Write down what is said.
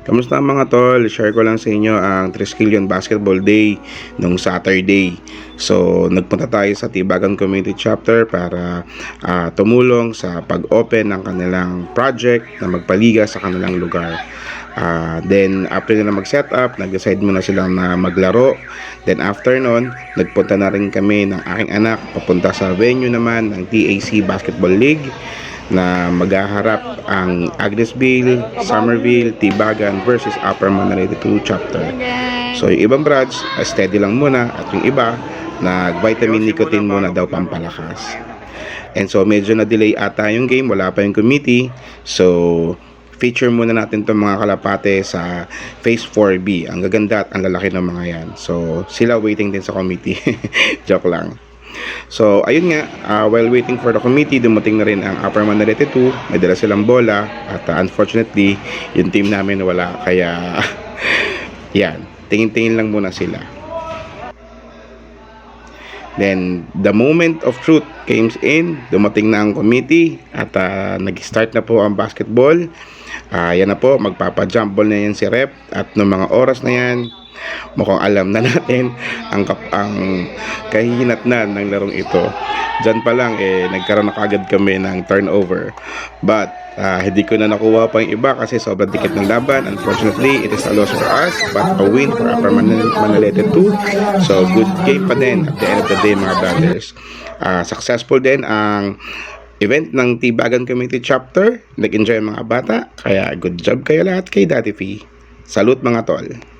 Kamusta mga tol? Share ko lang sa inyo ang Triskelion Basketball Day nung Saturday. So, nagpunta tayo sa Tibagan Community Chapter para tumulong sa pag-open ng kanilang project na magpaliga sa kanilang lugar. Then, after nila mag-set up, nag-decide muna silang na maglaro. Then, after nun, nagpunta na rin kami ng aking anak papunta sa venue naman ng TAC Basketball League na maghaharap ang Agnesville, Somerville, Tibagan versus Upper Manalete 2 chapter. So yung ibang brads, steady lang muna, at yung iba, nag-vitamin nicotine muna daw pampalakas. And so medyo na-delay ata yung game, wala pa yung committee. So feature muna natin itong mga kalapate sa Phase 4B. Ang gaganda at ang lalaki ng mga yan. So sila waiting din sa committee. Joke lang. So, ayun nga, while waiting for the committee, dumating na rin ang Upper Manalete 2. May dala silang bola at unfortunately, yung team namin wala. Kaya, yan, tingin-tingin lang muna sila. Then, the moment of truth came in, dumating na ang committee at nag-start na po ang basketball. Yan na po, magpapa-jump ball na yan si Rep at noong mga oras na yan, mukhang alam na natin ang kahihinatnan ng larong ito. Diyan pa lang nagkaroon na kagad kami ng turnover. But hindi ko na nakuha pa yung iba kasi sobrang dikit ng laban. Unfortunately, it is a loss for us but a win for Upper Manalete 2. So good game pa din at the end of the day mga brothers. Successful din ang event ng Tibagan Community Chapter. Nag-enjoy mga bata. Kaya good job kayo lahat kay Daddy P. Salute mga tol.